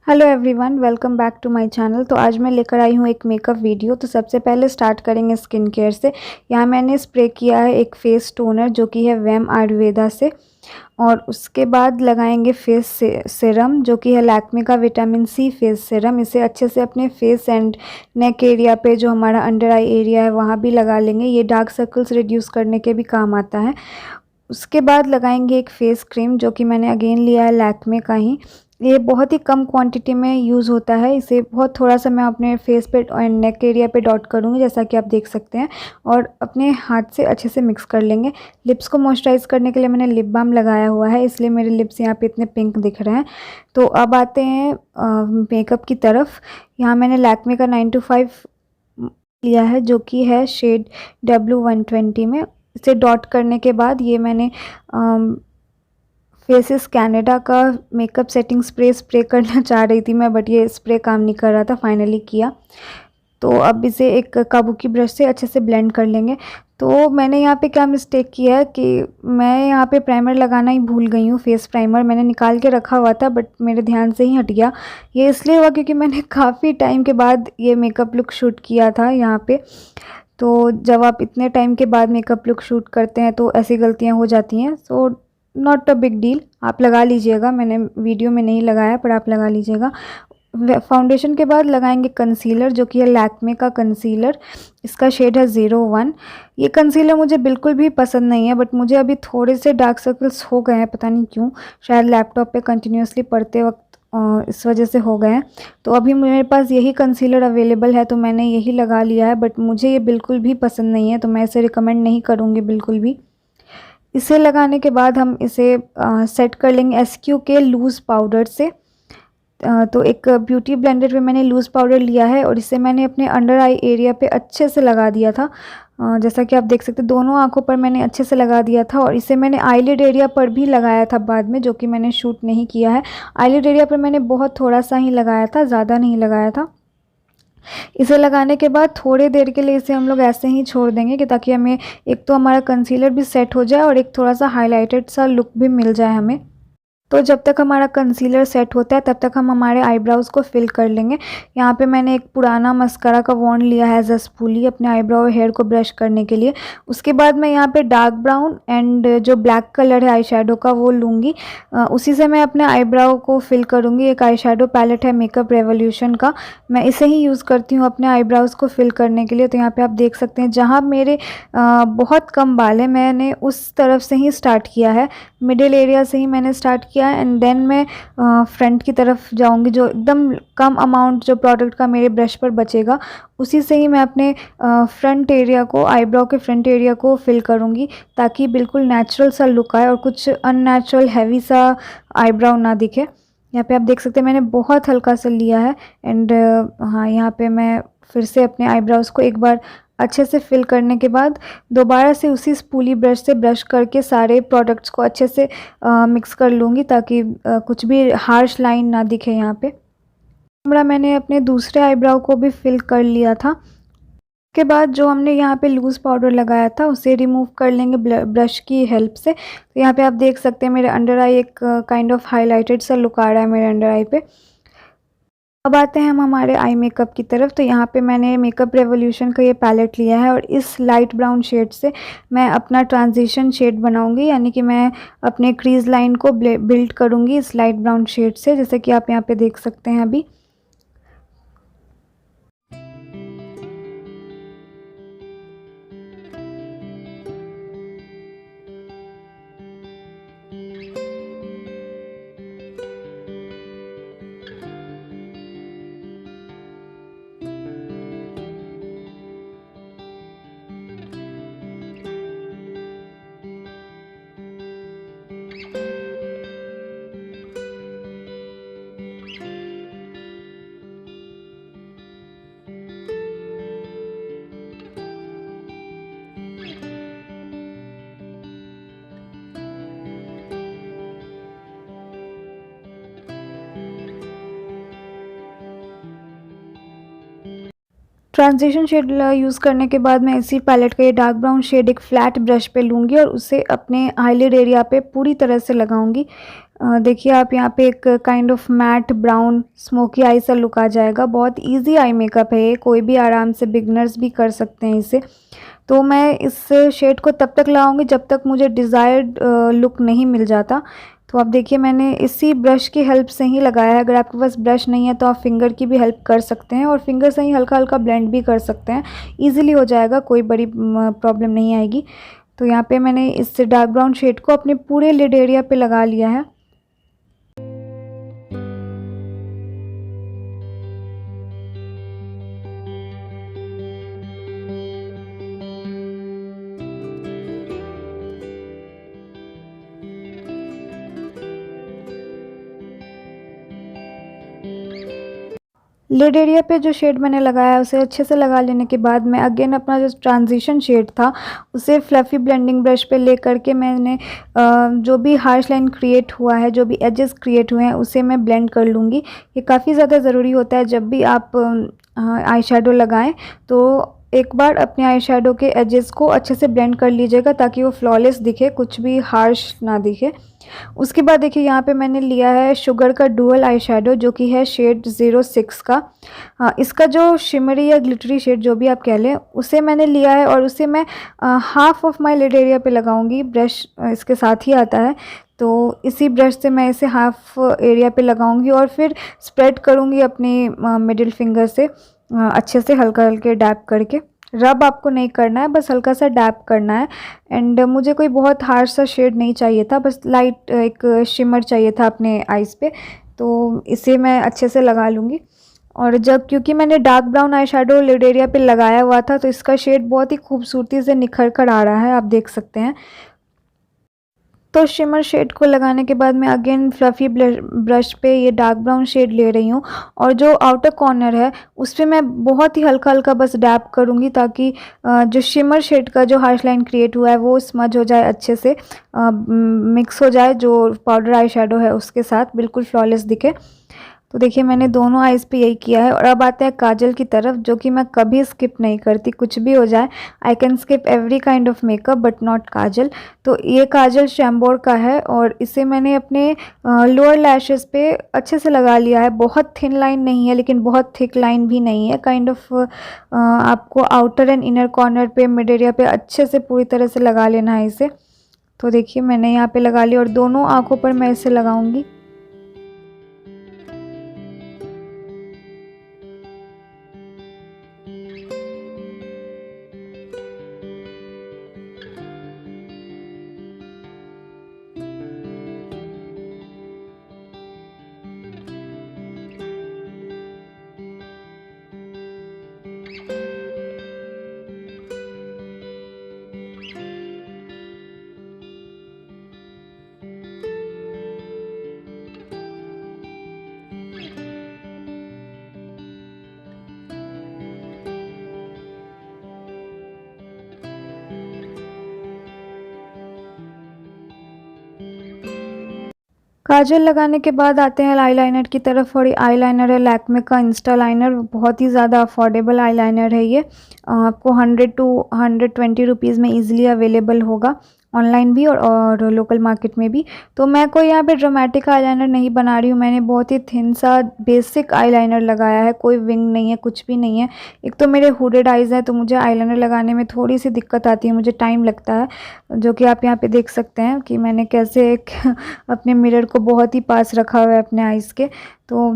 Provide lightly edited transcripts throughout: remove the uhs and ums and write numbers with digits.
Hello everyone, welcome back to my channel. तो आज मैं लेकर आई हूँ एक मेकअप वीडियो। तो सबसे पहले स्टार्ट करेंगे स्किन केयर से। यहाँ मैंने स्प्रे किया है एक फेस टोनर जो कि है वैम आयुर्वेदा से, और उसके बाद लगाएंगे फेस सीरम जो कि है लैक्मे का विटामिन सी फेस सीरम। इसे अच्छे से अपने फेस एंड नेक एरिया पे, जो हमारा अंडर आई एरिया है, वहाँ भी लगा लेंगे। ये डार्क सर्कल्स रिड्यूस करने के भी काम आता है। उसके बाद लगाएंगे एक फेस क्रीम जो कि मैंने अगेन लिया है लैक्मे का ही। ये बहुत ही कम क्वांटिटी में यूज़ होता है। इसे बहुत थोड़ा सा मैं अपने फेस पे एंड नेक एरिया पे डॉट करूँगी, जैसा कि आप देख सकते हैं, और अपने हाथ से अच्छे से मिक्स कर लेंगे। लिप्स को मॉइस्चराइज़ करने के लिए मैंने लिप बाम लगाया हुआ है, इसलिए मेरे लिप्स यहाँ पे इतने पिंक दिख रहे हैं। तो अब आते हैं मेकअप की तरफ। यहाँ मैंने लैक्मे का 925 लिया है जो कि है शेड W120 में। इसे डॉट करने के बाद ये मैंने फेसेस कनाडा का मेकअप सेटिंग स्प्रे करना चाह रही थी मैं, बट ये स्प्रे काम नहीं कर रहा था, फाइनली किया। तो अब इसे एक काबुकी ब्रश से अच्छे से ब्लेंड कर लेंगे। तो मैंने यहाँ पे क्या मिस्टेक किया है कि मैं यहाँ पे प्राइमर लगाना ही भूल गई हूँ। फेस प्राइमर मैंने निकाल के रखा हुआ था, बट मेरे ध्यान से ही हट गया। ये इसलिए हुआ क्योंकि मैंने काफ़ी टाइम के बाद ये मेकअप लुक शूट किया था यहाँ पे। तो जब आप इतने टाइम के बाद मेकअप लुक शूट करते हैं तो ऐसी गलतियाँ हो जाती हैं। So not a big deal, आप लगा लीजिएगा। मैंने वीडियो में नहीं लगाया, पर आप लगा लीजिएगा। फाउंडेशन के बाद लगाएंगे कंसीलर जो कि है लैक्मे का कंसीलर। इसका शेड है 01। ये कंसीलर मुझे बिल्कुल भी पसंद नहीं है, बट मुझे अभी थोड़े से डार्क सर्कल्स हो गए हैं, पता नहीं क्यों। शायद लैपटॉप पे कंटिन्यूसली पढ़ते वक्त इस वजह से हो गए हैं। तो अभी मेरे पास यही कंसीलर अवेलेबल है, तो मैंने यही लगा लिया है। बट मुझे ये बिल्कुल भी पसंद नहीं है, तो मैं इसे रिकमेंड नहीं करूँगी बिल्कुल भी। इसे लगाने के बाद हम इसे सेट कर लेंगे SQ के लूज़ पाउडर से। तो एक ब्यूटी ब्लेंडर पे मैंने लूज़ पाउडर लिया है और इसे मैंने अपने अंडर आई एरिया पे अच्छे से लगा दिया था। जैसा कि आप देख सकते हैं, दोनों आँखों पर मैंने अच्छे से लगा दिया था, और इसे मैंने आईलिड एरिया पर भी लगाया था बाद में, जो कि मैंने शूट नहीं किया है। आईलिड एरिया पर मैंने बहुत थोड़ा सा ही लगाया था, ज़्यादा नहीं लगाया था। इसे लगाने के बाद थोड़ी देर के लिए इसे हम लोग ऐसे ही छोड़ देंगे, कि ताकि हमें एक तो हमारा कंसीलर भी सेट हो जाए और एक थोड़ा सा हाइलाइटेड सा लुक भी मिल जाए हमें। तो जब तक हमारा कंसीलर सेट होता है तब तक हम हमारे आईब्राउज़ को फिल कर लेंगे। यहाँ पे मैंने एक पुराना मस्कारा का वॉन्ड लिया है एज अ स्पूली अपने आईब्राउ हेयर को ब्रश करने के लिए। उसके बाद मैं यहाँ पे डार्क ब्राउन एंड जो ब्लैक कलर है आई शेडो का वो लूँगी। उसी से मैं अपने आईब्राउ को फिल करूँगी। एक आई शेडो पैलेट है मेकअप रेवोल्यूशन का, मैं इसे ही यूज़ करती हूँ अपने आईब्राउज़ को फिल करने के लिए। तो यहाँ पर आप देख सकते हैं, जहाँ मेरे बहुत कम बाल है मैंने उस तरफ से ही स्टार्ट किया है, मिडिल एरिया से ही मैंने स्टार्ट किया है। एंड देन मैं फ्रंट की तरफ जाऊंगी, जो एकदम कम अमाउंट जो प्रोडक्ट का मेरे ब्रश पर बचेगा उसी से ही मैं अपने फ्रंट एरिया को, आईब्रो के फ्रंट एरिया को फिल करूंगी, ताकि बिल्कुल नेचुरल सा लुक आए और कुछ अननेचुरल हैवी सा आईब्रो ना दिखे। यहाँ पे आप देख सकते हैं मैंने बहुत हल्का सा लिया है। एंड हाँ, यहाँ पे मैं फिर से अपने आईब्रोज़ को एक बार अच्छे से फिल करने के बाद दोबारा से उसी स्पूली ब्रश से ब्रश करके सारे प्रोडक्ट्स को अच्छे से मिक्स कर लूँगी, ताकि कुछ भी हार्श लाइन ना दिखे यहाँ पे। कैमरा मैंने अपने दूसरे आईब्रो को भी फिल कर लिया था। उसके बाद जो हमने यहाँ पे लूज़ पाउडर लगाया था उसे रिमूव कर लेंगे ब्रश की हेल्प से। तो यहाँ पे आप देख सकते हैं मेरे अंडर आई एक काइंड ऑफ हाईलाइटेड सा लुक आ रहा है मेरे अंडर आई पे। अब आते हैं हम हमारे आई मेकअप की तरफ। तो यहाँ पे मैंने मेकअप रेवोल्यूशन का ये पैलेट लिया है, और इस लाइट ब्राउन शेड से मैं अपना ट्रांजिशन शेड बनाऊंगी, यानी कि मैं अपने क्रीज लाइन को बिल्ड करूंगी इस लाइट ब्राउन शेड से, जैसे कि आप यहाँ पे देख सकते हैं अभी। ट्रांजिशन शेड यूज़ करने के बाद मैं इसी पैलेट का ये डार्क ब्राउन शेड एक फ्लैट ब्रश पे लूँगी और उसे अपने आईलिड एरिया पे पूरी तरह से लगाऊंगी। देखिए आप यहाँ पे एक kind of mat brown smoky आई सा लुक आ जाएगा। बहुत इजी आई मेकअप है ये, कोई भी आराम से बिगनर्स भी कर सकते हैं इसे। तो मैं इस शेड को तब तक लगाऊंगी जब तक मुझे डिज़ायर्ड लुक नहीं मिल जाता। तो आप देखिए मैंने इसी ब्रश की हेल्प से ही लगाया है। अगर आपके पास ब्रश नहीं है तो आप फिंगर की भी हेल्प कर सकते हैं और फिंगर से ही हल्का हल्का ब्लेंड भी कर सकते हैं। ईजिली हो जाएगा, कोई बड़ी प्रॉब्लम नहीं आएगी। तो यहाँ पे मैंने इस डार्क ब्राउन शेड को अपने पूरे लिड एरिया पे लगा लिया है। लिड एरिया पे जो शेड मैंने लगाया उसे अच्छे से लगा लेने के बाद मैं अगेन अपना जो ट्रांजिशन शेड था उसे फ्लफ़ी ब्लेंडिंग ब्रश पे ले करके मैंने जो भी हार्श लाइन क्रिएट हुआ है, जो भी एजेस क्रिएट हुए हैं उसे मैं ब्लेंड कर लूँगी। ये काफ़ी ज़्यादा ज़रूरी होता है जब भी आप आई शेडो लगाएँ तो एक बार अपने आई शेडो के एजेस को अच्छे से ब्लेंड कर लीजिएगा ताकि वो फ्लॉलेस दिखे, कुछ भी हार्श ना दिखे। उसके बाद देखिए यहाँ पे मैंने लिया है शुगर का डुअल आई शेडो जो कि है शेड 06 का। इसका जो शिमरी या ग्लिटरी शेड जो भी आप कह लें उसे मैंने लिया है और उसे मैं half of my lid area पे लगाऊंगी। ब्रश इसके साथ ही आता है तो इसी ब्रश से मैं इसे हाफ एरिया पे लगाऊंगी और फिर स्प्रेड करूंगी अपनी मिडिल फिंगर से अच्छे से हल्का हल्के डैप करके। रब आपको नहीं करना है, बस हल्का सा डैप करना है। एंड मुझे कोई बहुत हार्श सा शेड नहीं चाहिए था, बस लाइट एक शिमर चाहिए था अपने आईज़ पे। तो इसे मैं अच्छे से लगा लूँगी। और जब क्योंकि मैंने dark brown eye shadow lid area पे लगाया हुआ था तो इसका शेड बहुत ही खूबसूरती से निखर कर आ रहा है, आप देख सकते हैं। तो शिमर शेड को लगाने के बाद मैं अगेन फ्लफ़ी ब्रश पे ये डार्क ब्राउन शेड ले रही हूँ और जो आउटर कॉर्नर है उस पर मैं बहुत ही हल्का हल्का बस डैप करूँगी ताकि जो शिमर शेड का जो हार्श लाइन क्रिएट हुआ है वो स्मज हो जाए, अच्छे से मिक्स हो जाए जो पाउडर आई शेडो है उसके साथ, बिल्कुल फ्लॉलेस दिखे। तो देखिए मैंने दोनों आइज़ पे यही किया है। और अब आते हैं काजल की तरफ जो कि मैं कभी स्किप नहीं करती, कुछ भी हो जाए I can skip every kind of makeup but not kajal. तो ये काजल शैम्बोर का है और इसे मैंने अपने लोअर लैशेस पे अच्छे से लगा लिया है। बहुत थिन लाइन नहीं है लेकिन बहुत थिक लाइन भी नहीं है, काइंड ऑफ आपको आउटर एंड इनर कॉर्नर पे मिड एरिया पे अच्छे से पूरी तरह से लगा लेना है इसे। तो देखिए मैंने यहाँ पे लगा लिया और दोनों आँखों पर मैं इसे लगाऊंगी। काजल लगाने के बाद आते हैं आईलाइनर की तरफ और ये आईलाइनर है लैक्मे का इंस्टा लाइनर। बहुत ही ज़्यादा अफोर्डेबल आईलाइनर है ये, आपको 100 टू 120 रुपीज़ में ईजिली अवेलेबल होगा ऑनलाइन भी और लोकल मार्केट में भी। तो मैं कोई यहाँ पे ड्रामेटिक आईलाइनर नहीं बना रही हूँ, मैंने बहुत ही थिन सा बेसिक आईलाइनर लगाया है, कोई विंग नहीं है, कुछ भी नहीं है। एक तो मेरे हुडेड आइज़ हैं तो मुझे आईलाइनर लगाने में थोड़ी सी दिक्कत आती है, मुझे टाइम लगता है, जो कि आप यहाँ पे देख सकते हैं कि मैंने कैसे एक अपने मिरर को बहुत ही पास रखा हुआ है अपने आइज़ के। तो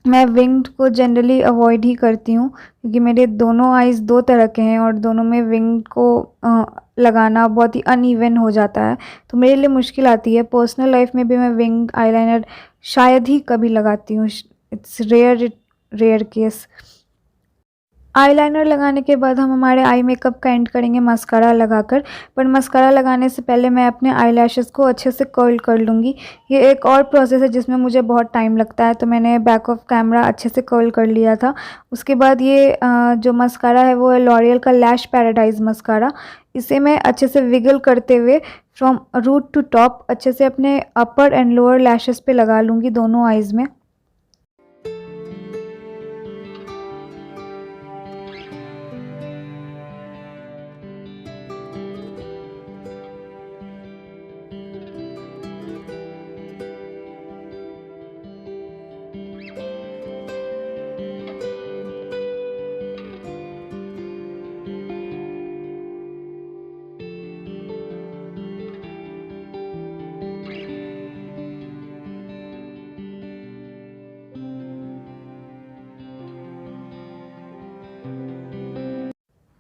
मैं विंग्ड को जनरली अवॉइड ही करती हूँ क्योंकि मेरे दोनों आइज़ दो तरह के हैं और दोनों में विंग को लगाना बहुत ही अनइवन हो जाता है, तो मेरे लिए मुश्किल आती है। पर्सनल लाइफ में भी मैं विंग आईलाइनर शायद ही कभी लगाती हूँ, इट्स रेयर केस। आईलाइनर लगाने के बाद हम हमारे आई मेकअप का एंड करेंगे मस्कारा लगाकर, पर मस्कारा लगाने से पहले मैं अपने आईलैशेस को अच्छे से कर्ल कर लूँगी। ये एक और प्रोसेस है जिसमें मुझे बहुत टाइम लगता है, तो मैंने बैक ऑफ कैमरा अच्छे से कर्ल कर लिया था। उसके बाद ये जो मस्कारा है वो है लॉरियल का लैश पैराडाइज मस्कारा। इसे मैं अच्छे से विगल करते हुए फ्रॉम रूट टू टॉप अच्छे से अपने अपर एंड लोअर लैशेस पे लगा लूँगी दोनों आइज़ में।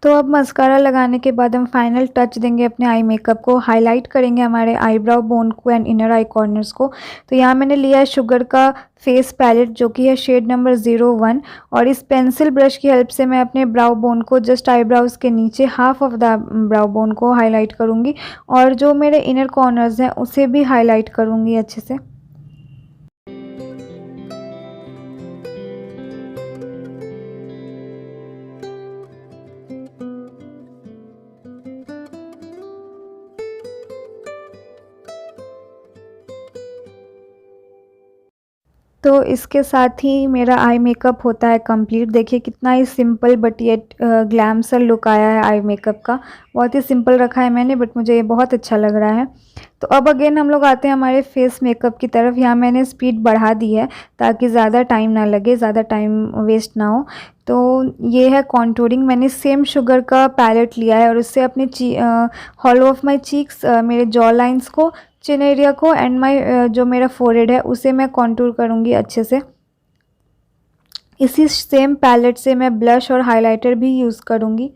तो अब मस्कारा लगाने के बाद हम फाइनल टच देंगे अपने आई मेकअप को, हाईलाइट करेंगे हमारे आईब्राउ बोन को एंड इनर आई कॉर्नर्स को। तो यहाँ मैंने लिया है शुगर का फेस पैलेट जो कि है शेड नंबर 01, और इस पेंसिल ब्रश की हेल्प से मैं अपने ब्राउ बोन को जस्ट आईब्राउज के नीचे half of the brow bone को हाईलाइट करूँगी, और जो मेरे इनर कॉर्नर्स हैं उसे भी हाईलाइट करूँगी अच्छे से। तो इसके साथ ही मेरा आई मेकअप होता है कंप्लीट। देखिए कितना ही सिंपल बट ये ग्लैम सा लुक आया है आई मेकअप का। बहुत ही सिंपल रखा है मैंने, बट मुझे ये बहुत अच्छा लग रहा है। तो अब अगेन हम लोग आते हैं हमारे फेस मेकअप की तरफ। यहाँ मैंने स्पीड बढ़ा दी है ताकि ज़्यादा टाइम ना लगे, ज़्यादा टाइम वेस्ट ना हो। तो ये है कॉन्टूरिंग। मैंने सेम शुगर का पैलेट लिया है और उससे अपने हॉलो ऑफ माई चीक्स, मेरे जॉ लाइन्स को, चिन एरिया को एंड माई जो मेरा फोरहेड है उसे मैं कॉन्टूर करूँगी अच्छे से। इसी सेम पैलेट से मैं ब्लश और हाइलाइटर भी यूज़ करूँगी।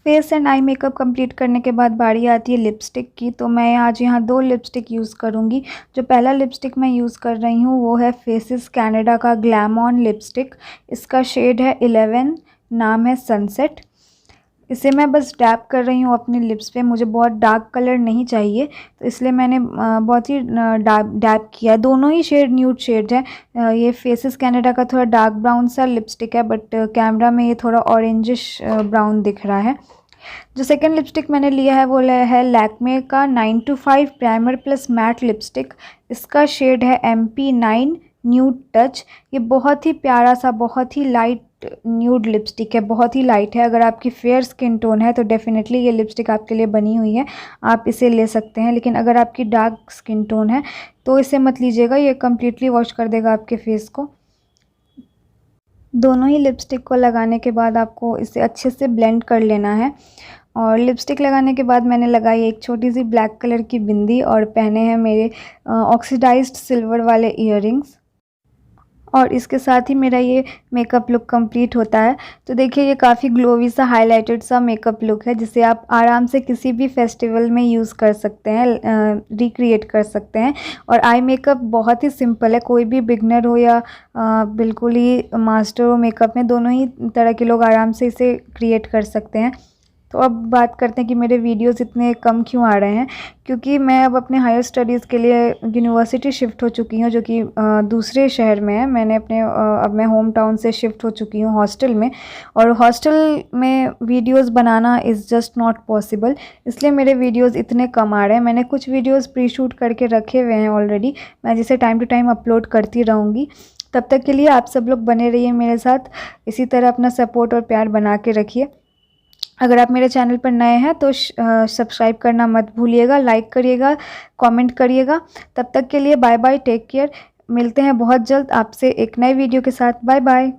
Face and eye makeup complete करने के बाद बारी आती है लिपस्टिक की। तो मैं आज यहाँ 2 लिपस्टिक यूज़ करूँगी। जो पहला लिपस्टिक मैं यूज़ कर रही हूँ वो है फेसेस कैनेडा का ग्लैम ऑन लिपस्टिक। इसका शेड है 11, नाम है सनसेट। इसे मैं बस डैप कर रही हूँ अपने लिप्स पे। मुझे बहुत डार्क कलर नहीं चाहिए, तो इसलिए मैंने बहुत ही डैप किया है। दोनों ही शेड न्यूड शेड है। ये फेसेस कैनेडा का थोड़ा डार्क ब्राउन सा लिपस्टिक है, बट कैमरा में ये थोड़ा ऑरेंजिश ब्राउन दिख रहा है। जो सेकंड लिपस्टिक मैंने लिया है वो है लैक्मे का 9 to 5 primer plus matte lipstick. इसका शेड है MP9 न्यूड टच। ये बहुत ही प्यारा सा, बहुत ही लाइट न्यूड लिपस्टिक है, बहुत ही लाइट है। अगर आपकी फेयर स्किन टोन है तो डेफिनेटली ये लिपस्टिक आपके लिए बनी हुई है, आप इसे ले सकते हैं। लेकिन अगर आपकी डार्क स्किन टोन है तो इसे मत लीजिएगा, ये कम्प्लीटली वॉश कर देगा आपके फेस को। दोनों ही लिपस्टिक को लगाने के बाद आपको इसे अच्छे से ब्लेंड कर लेना है। और लिपस्टिक लगाने के बाद मैंने लगाई एक छोटी सी ब्लैक कलर की बिंदी और पहने हैं मेरे ऑक्सीडाइज्ड सिल्वर वाले ईयररिंग्स। और इसके साथ ही मेरा ये मेकअप लुक कंप्लीट होता है। तो देखिए ये काफ़ी ग्लोवी सा, हाइलाइटेड सा मेकअप लुक है, जिसे आप आराम से किसी भी फेस्टिवल में यूज़ कर सकते हैं, रिक्रिएट कर सकते हैं। और आई मेकअप बहुत ही सिंपल है, कोई भी बिगनर हो या बिल्कुल ही मास्टर हो मेकअप में, दोनों ही तरह के लोग आराम से इसे क्रिएट कर सकते हैं। तो अब बात करते हैं कि मेरे वीडियोस इतने कम क्यों आ रहे हैं। क्योंकि मैं अब अपने हायर स्टडीज़ के लिए यूनिवर्सिटी शिफ्ट हो चुकी हूँ, जो कि दूसरे शहर में है। मैंने अपने अब मैं होम टाउन से शिफ्ट हो चुकी हूँ हॉस्टल में, और हॉस्टल में videos banana is just not possible, इसलिए मेरे वीडियोस इतने कम आ रहे हैं। मैंने कुछ वीडियोस प्री शूट करके रखे हुए हैं ऑलरेडी, मैं जिसे टाइम टू टाइम अपलोड करती रहूँगी। तब तक के लिए आप सब लोग बने रहिए मेरे साथ, इसी तरह अपना सपोर्ट और प्यार बना के रखिए। अगर आप मेरे चैनल पर नए हैं तो सब्सक्राइब करना मत भूलिएगा, लाइक करिएगा, कमेंट करिएगा। तब तक के लिए बाय बाय, टेक केयर। मिलते हैं बहुत जल्द आपसे एक नए वीडियो के साथ। Bye bye.